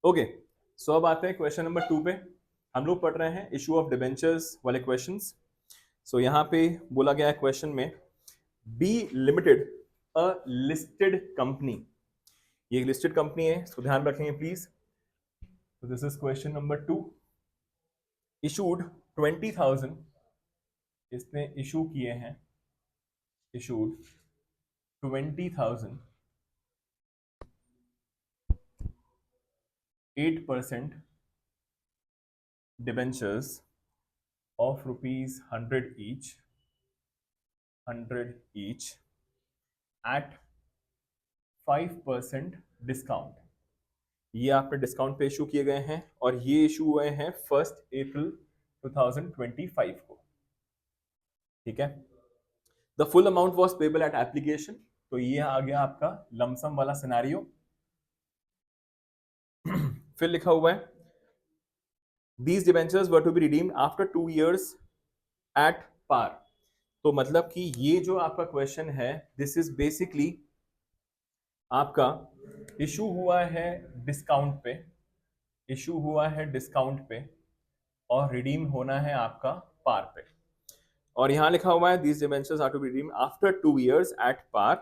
Okay, सो अब आते हैं क्वेश्चन नंबर 2 पे। हम लोग पढ़ रहे हैं इशू ऑफ डिबेंचर्स वाले क्वेश्चंस। सो यहाँ पे बोला गया है क्वेश्चन में, B limited a listed company. ये एक लिस्टेड कंपनी है, इसको ध्यान रखेंगे प्लीज। तो this is question number 2। Issued 20,000, इसने इशू किए हैं, issued 20,000 8% debentures of rupees 100 each at 5% discount. ये आपने डिस्काउंट पे इशू किए गए हैं और ये इशू हुए हैं 1 अप्रैल 2025 को। ठीक है, the full amount was payable eight application. तो ये आ गया आपका लमसम वाला सिनेरियो। फिर लिखा हुआ है, these debentures were to be redeemed after 2 years at par. तो मतलब कि ये जो आपका क्वेश्चन है, दिस इज बेसिकली आपका इशू हुआ है डिस्काउंट पे, इशू हुआ है डिस्काउंट पे और रिडीम होना है आपका पार पे। और यहां लिखा हुआ है these debentures are to be redeemed after 2 years at par.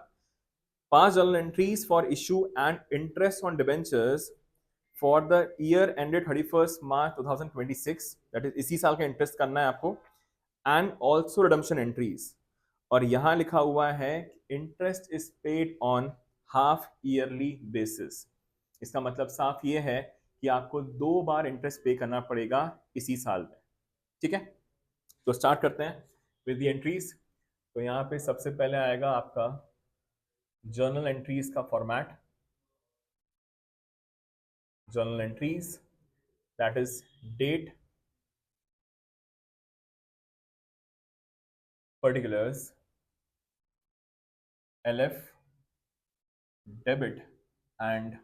Pass journal entries for issue and interest on debentures for the year ended 31 March 2026, that is इसी साल का इंटरेस्ट करना है आपको, एंड ऑल्सो रिडम्पशन एंट्रीज। और यहां लिखा हुआ है interest is paid on half yearly basis. इसका मतलब साफ ये है कि आपको 2 बार इंटरेस्ट पे करना पड़ेगा इसी साल में। ठीक है, तो स्टार्ट करते हैं विद द एंट्रीज। तो यहाँ पे सबसे पहले आएगा आपका जर्नल एंट्रीज का format. Journal entries that is date, particulars, LF, debit and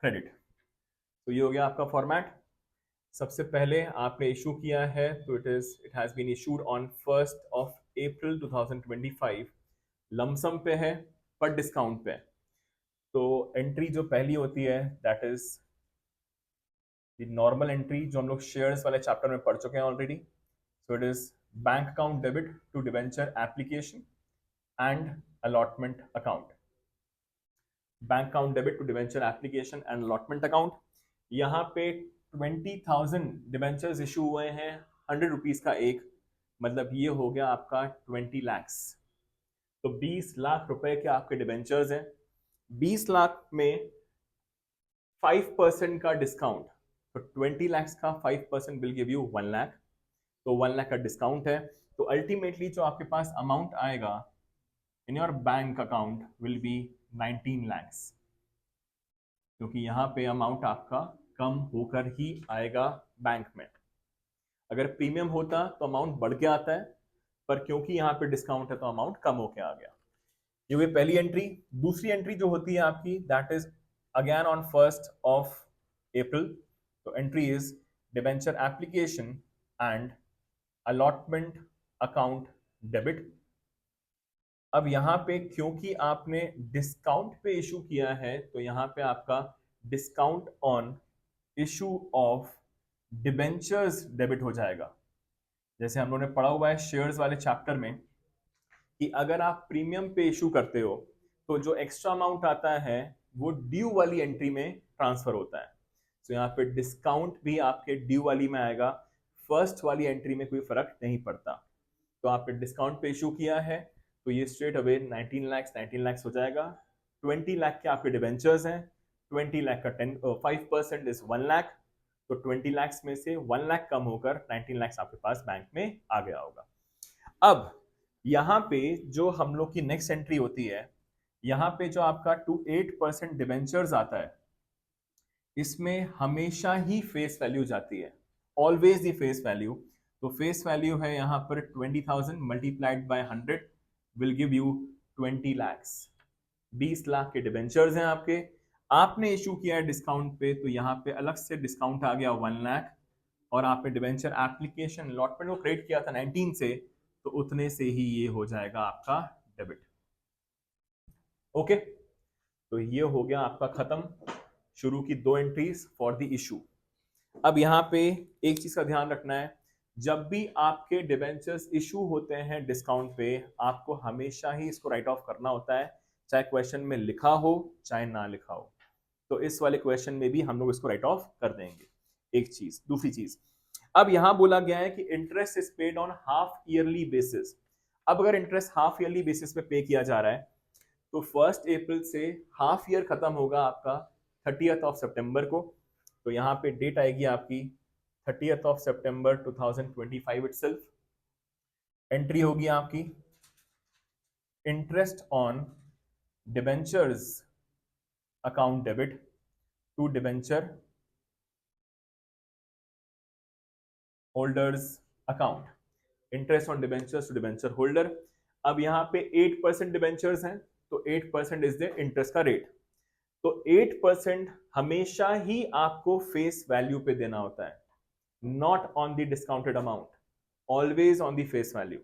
credit. तो ये हो गया आपका फॉर्मेट। सबसे पहले आपने इशू किया है, तो it has been issued on 1 April 2025। Lump sum पे है पर डिस्काउंट पे है। तो एंट्री जो पहली होती है that is the normal entry, जो हम लोग शेयर्स वाले चैप्टर में पढ़ चुके हैं already. So it is bank account debit to debenture application and allotment account. Bank account debit to debenture application and allotment account. यहाँ पे 20,000 डिबेंचर्स इशू हुए हैं, 100 रुपीज का एक, मतलब ये हो गया आपका 20 lakhs। तो 20 लाख रुपए के आपके डिबेंचर्स हैं। 20 लाख में 5% का डिस्काउंट, तो 20 lakhs का 5% विल गिव यू 1 लाख। तो 1 लाख का डिस्काउंट है। तो अल्टीमेटली जो आपके पास अमाउंट आएगा in your bank account will be 19 lakhs, क्योंकि यहाँ पे अमाउंट आपका कम होकर ही आएगा बैंक में। अगर प्रीमियम होता तो अमाउंट बढ़ के आता है, पर क्योंकि यहाँ पे डिस्काउंट है तो अमाउंट कम होके आ गया। ये हुई पहली एंट्री। दूसरी एंट्री जो होती है आपकी दैट इज अगेन ऑन 1 अप्रैल। तो entry is debenture application and allotment account debit. अब यहाँ पे क्योंकि आपने डिस्काउंट पे इशू किया है, तो यहाँ पे आपका discount on issue of debentures debit हो जाएगा। जैसे हम लोगों ने पढ़ा हुआ है शेयर्स वाले चैप्टर में कि अगर आप प्रीमियम पे इशू करते हो तो जो एक्स्ट्रा अमाउंट आता है वो ड्यू वाली एंट्री में ट्रांसफर होता है। तो यहाँ पे डिस्काउंट भी आपके ड्यू वाली में आएगा, फर्स्ट वाली एंट्री में कोई फर्क नहीं पड़ता। तो आपने डिस्काउंट पे इशू किया है तो ये स्ट्रेट अवे 19 lakhs हो जाएगा। 20 लाख के आपके डिबेंचर्स हैं, 20 लाख का 5% इज 1 लाख। तो 20 lakhs में से 1 लाख कम होकर 19 lakhs आपके पास बैंक में आ गया होगा। अब यहाँ पे जो हम लोग की नेक्स्ट एंट्री होती है, यहाँ पे जो आपका 8% डिबेंचर्स आता है, इसमें हमेशा ही फेस वैल्यू जाती है, ऑलवेज दी फेस वैल्यू। तो फेस वैल्यू है यहाँ पर 20,000 multiplied by 100 will give you 20 lakhs। 20 lakh के डिबेंचर्स हैं आपके, आपने इशू किया है डिस्काउंट पे, तो यहाँ पे अलग से डिस्काउंट आ गया 1 लाख, और आपने डिबेंचर एप्लीकेशन अलॉटमेंट को क्रेडिट किया था 19 से, तो उतने से ही ये हो जाएगा आपका डेबिट। ओके, तो ये हो गया आपका खत्म। शुरू की 2 एंट्रीज फॉर द इशू। अब यहाँ पे एक चीज का ध्यान रखना है, जब भी आपके डिबेंचर्स इशू होते हैं डिस्काउंट पे, आपको हमेशा ही इसको राइट ऑफ करना होता है, चाहे क्वेश्चन में लिखा हो चाहे ना लिखा हो। तो इस वाले क्वेश्चन में भी हम लोग इसको राइट ऑफ कर देंगे। एक चीज। दूसरी चीज, अब यहां बोला गया है कि interest is paid on half yearly basis. अब अगर इंटरेस्ट हाफ ईयरली बेसिस पे पे किया जा रहा है, तो 1 अप्रैल से हाफ ईयर खत्म होगा आपका 30 सितंबर को। तो यहाँ पे डेट आएगी आपकी 30 सितंबर 2025 इटसेल्फ। एंट्री होगी आपकी interest on debentures account debit to debenture holders account, interest on debentures to debenture holder. अब यहाँ पे 8% डिबेंचर्स हैं, तो 8% इज द इंटरेस्ट का रेट। तो 8% हमेशा ही आपको फेस वैल्यू पे देना होता है, not on the discounted amount, always on the face value.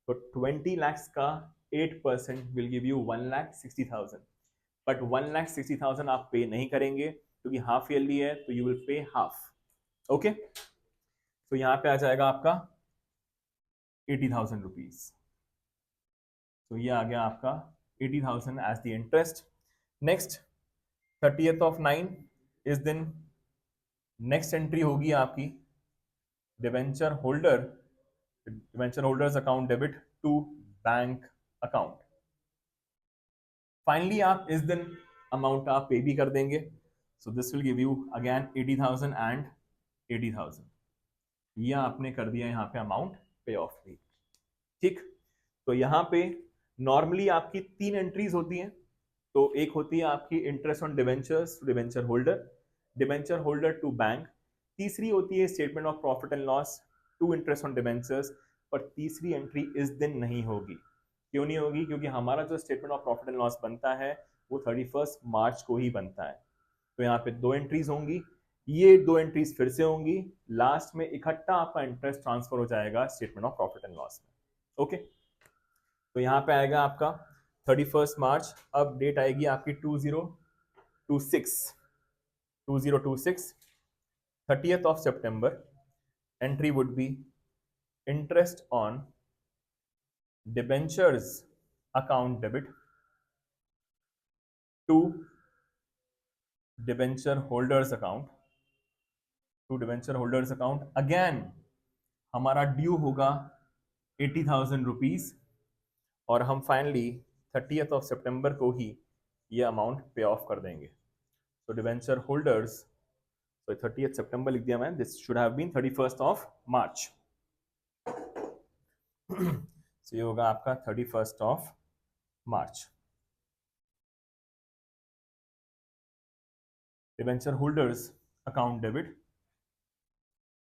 तो 20 lakhs का 8% विल गिव यू 1,60,000, बट 1,60,000 आप पे नहीं करेंगे क्योंकि हाफ ईयरली है, तो you will pay half. Okay, तो यहां पे आ जाएगा आपका 80,000 रुपीज। तो ये आ गया आपका 80,000 एज द इंटरेस्ट। नेक्स्ट 30/9 इस दिन नेक्स्ट एंट्री होगी आपकी debenture holders account debit to bank account. Finally आप इस दिन अमाउंट आप पे भी कर देंगे। So this will give you again 80,000 and 80,000। ये आपने कर दिया यहाँ पे अमाउंट पे ऑफ भी। ठीक, तो यहाँ पे नॉर्मली आपकी 3 एंट्रीज होती हैं। तो एक होती है आपकी interest on debentures to debenture holder to bank. तीसरी होती है statement of profit and loss to interest on debentures. पर तीसरी एंट्री इस दिन नहीं होगी। क्यों नहीं होगी? क्योंकि हमारा जो statement of profit and loss बनता है वो 31 मार्च को ही बनता है। तो यहाँ पे 2 एंट्रीज होंगी, ये 2 एंट्रीज फिर से होंगी, लास्ट में इकट्ठा आपका इंटरेस्ट ट्रांसफर हो जाएगा statement of profit and loss में। ओके, तो यहाँ पे आएगा आपका 31 मार्च। अब डेट आएगी आपकी 2026 30th September। Entry would be interest on debentures account debit to debenture holders account again हमारा ड्यू होगा 80,000 रुपीज, और हम फाइनली 30th September को ही ये अमाउंट पे ऑफ कर देंगे। तो डिवेंचर होल्डर्स, तो 30th September लिख दिया मैं, this should have been 31st March। तो ये होगा आपका 31st March। Debenture holders account debit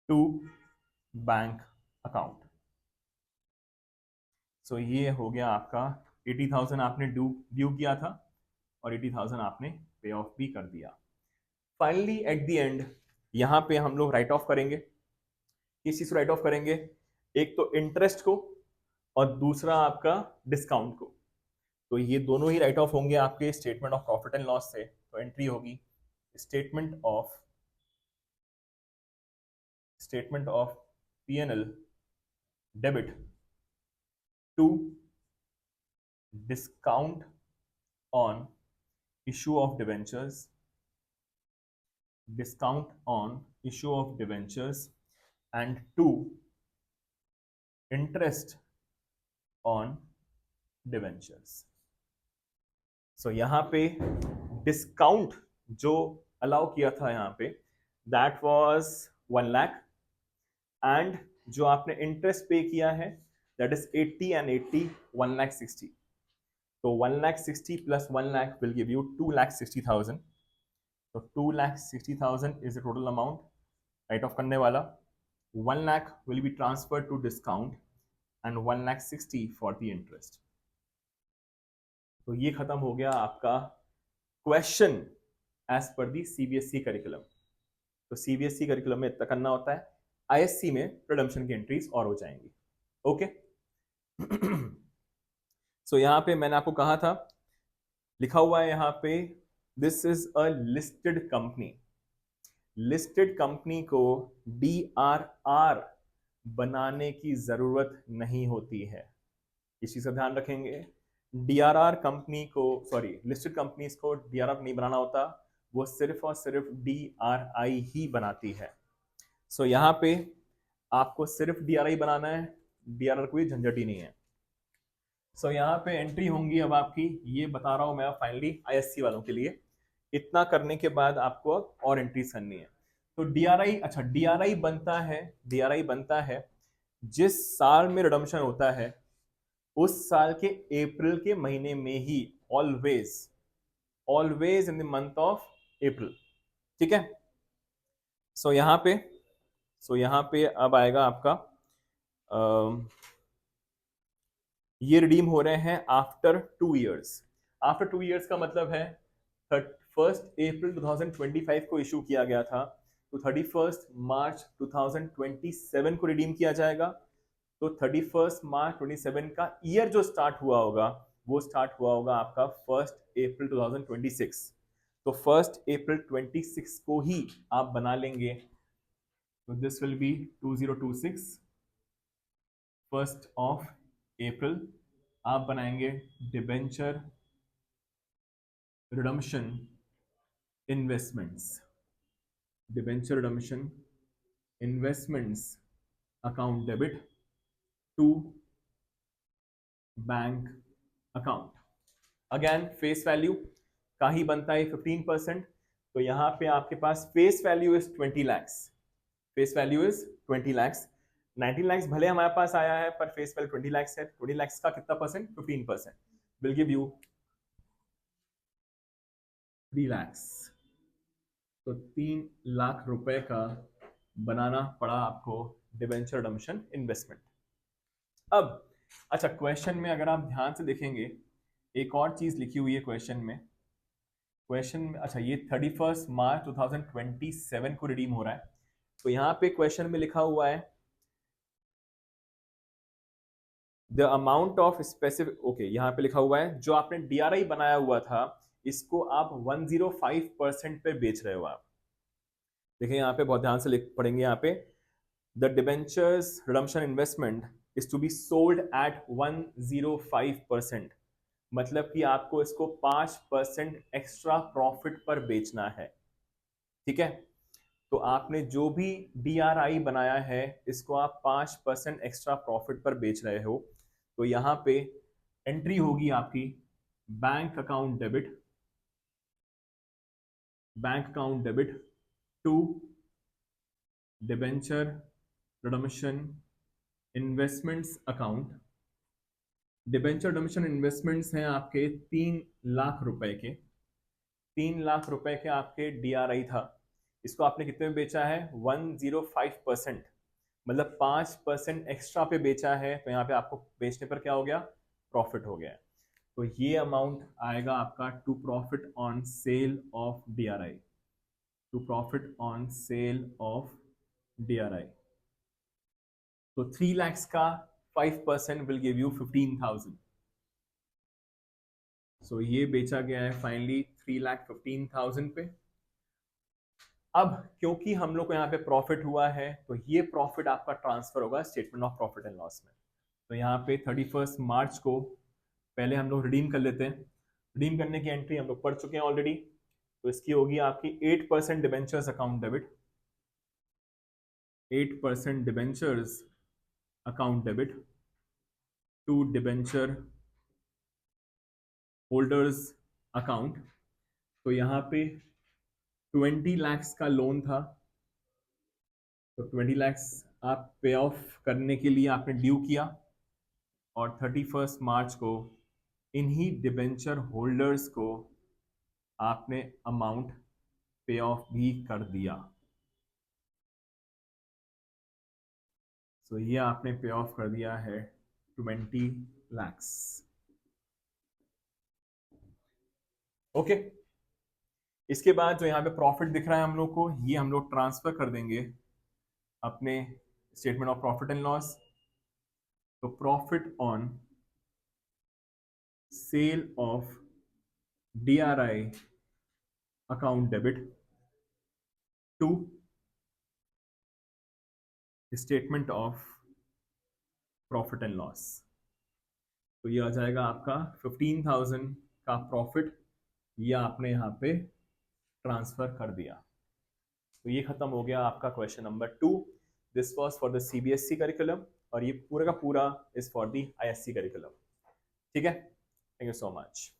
to bank account. So ये हो गया आपका 80,000 आपने ड्यू किया था और 80,000 आपने पे ऑफ भी कर दिया। फाइनली एट द एंड यहां पे हम लोग राइट ऑफ करेंगे। किस चीज को राइट ऑफ करेंगे? एक तो इंटरेस्ट को और दूसरा आपका डिस्काउंट को। तो ये दोनों ही राइट ऑफ होंगे आपके statement of profit and loss से। तो एंट्री होगी statement of P&L debit to discount on issue of debentures and to interest on debentures। so यहां पे डिस्काउंट जो अलाउ किया था यहाँ पे दैट वाज 1 लाख, एंड जो आपने इंटरेस्ट पे किया है दैट इज 80 and 80 1,60,000। तो 1,60,000 plus 1 lakh will give you 2,60,000। तो 2,60,000 is the total amount right of करने वाला। 1 lakh will be transferred to discount and 1,60,000 for the interest। तो ये खत्म हो गया आपका क्वेश्चन एज पर दी सीबीएसई करिकुलम। तो सीबीएसई करिकुलम में इतना करना होता है, आईएससी में प्रिडम्पशन की एंट्रीज और हो जाएंगी। ओके सो यहां पे मैंने आपको कहा था, लिखा हुआ है यहाँ पे this is a listed company. Listed company को DRR बनाने की जरूरत नहीं होती है, इस चीज का ध्यान रखेंगे। DRR कंपनी को, सॉरी, लिस्टेड कंपनीज को DRR नहीं बनाना होता, वो सिर्फ और सिर्फ DRI ही बनाती है। सो यहाँ पे आपको सिर्फ DRI बनाना है, DRR कोई झंझट ही नहीं है। सो यहाँ पे एंट्री होंगी अब आपकी, ये बता रहा हूं मैं फाइनली ISC वालों के लिए। इतना करने के बाद आपको और एंट्रीज करनी है। तो DRI, अच्छा DRI बनता है, DRI बनता है जिस साल में रिडम्पशन होता है उस साल के अप्रैल के महीने में ही, always, always in the month of April. ठीक है। सो यहाँ पे, यहाँ पे अब आएगा आपका ये रिडीम हो रहे हैं आफ्टर 2 इयर्स। आफ्टर 2 इयर्स का मतलब है 1 अप्रैल 2025 को इशू किया गया था, तो 31 मार्च 2027 को रिडीम किया जाएगा। तो 31 मार्च 27 का ईयर जो स्टार्ट हुआ होगा वो स्टार्ट हुआ होगा आपका 1 अप्रैल 2026। तो 1 अप्रैल 26 को ही आप बना लेंगे। तो दिस विल बी 2026 1 अप्रैल आप बनाएंगे debenture redemption investments, debenture redemption investments account debit to bank account. Again face value का ही बनता है 15%। तो यहाँ पे आपके पास face value is 20 lakhs, face value is 20 lakhs. 19 lakhs भले हमारे पास आया है पर फेस वैल्यू 20 लैक्स है। 20 लैक्स का कितना percent? 15%, will give you 3 lakhs. तो 3 लाख रुपए का बनाना पड़ा आपको डिबेंचर रिडम्पशन इन्वेस्टमेंट। अब अच्छा, क्वेश्चन में अगर आप ध्यान से देखेंगे एक और चीज लिखी हुई है क्वेश्चन में। क्वेश्चन में, अच्छा, ये 31 मार्च 2027 को रिडीम हो रहा है। तो यहाँ पे क्वेश्चन में लिखा हुआ है the amount of specific, okay, यहाँ पे लिखा हुआ है जो आपने DRI बनाया हुआ था इसको आप 105% पे बेच रहे हो आप। देखिए यहाँ पे बहुत ध्यान से लिख पढ़ेंगे यहाँ पे, the debentures redemption investment is to be sold at 105%। मतलब कि आपको इसको 5% एक्स्ट्रा प्रॉफिट पर बेचना है। ठीक है। तो आपने जो भी DRI बनाया है इसको आप 5% एक्स्ट्रा प्रॉफिट पर बेच रहे हो। तो यहाँ पे एंट्री होगी आपकी bank account debit, bank account debit to debenture redemption investments account. Debenture redemption investments हैं आपके 3 लाख रुपए के, 3 लाख रुपए के आपके DRI था। इसको आपने कितने में बेचा है? 105%, मतलब 5% एक्स्ट्रा पे बेचा है। तो यहाँ पे आपको बेचने पर क्या हो गया? प्रॉफिट हो गया। तो ये अमाउंट आएगा आपका to profit on sale of DRI, to profit on sale of DRI। तो 3 लैक्स का 5% विल गिव यू 15,000। सो ये बेचा गया है फाइनली 3,15,000 पे। अब क्योंकि हम लोग को यहाँ पे प्रॉफिट हुआ है तो ये प्रॉफिट आपका ट्रांसफर होगा statement of profit and loss में। तो यहाँ पे 31 मार्च को पहले हम लोग रिडीम कर लेते हैं। रिडीम करने की एंट्री हम लोग पढ़ चुके हैं ऑलरेडी। तो इसकी होगी आपकी 8% debentures account debit, 8% debentures account debit to debenture holders account. तो यहाँ पे 20 लैक्स का लोन था, तो 20 लैक्स आप पे ऑफ करने के लिए आपने ड्यू किया और 31 मार्च को इन्हीं डिबेंचर होल्डर्स को आपने अमाउंट पे ऑफ भी कर दिया। सो ये आपने पे ऑफ कर दिया है 20 लैक्स। ओके। इसके बाद जो यहाँ पे प्रॉफिट दिख रहा है हम लोग को, ये हम लोग ट्रांसफर कर देंगे अपने statement of profit and loss. तो profit on sale of DRI account debit to statement of profit and loss. तो ये आ जाएगा आपका 15,000 का प्रॉफिट, ये आपने यहाँ पे ट्रांसफर कर दिया। तो ये खत्म हो गया आपका question number 2। This was for the CBSE curriculum और ये पूरा का पूरा is for the ISC curriculum. ठीक है, थैंक यू सो मच।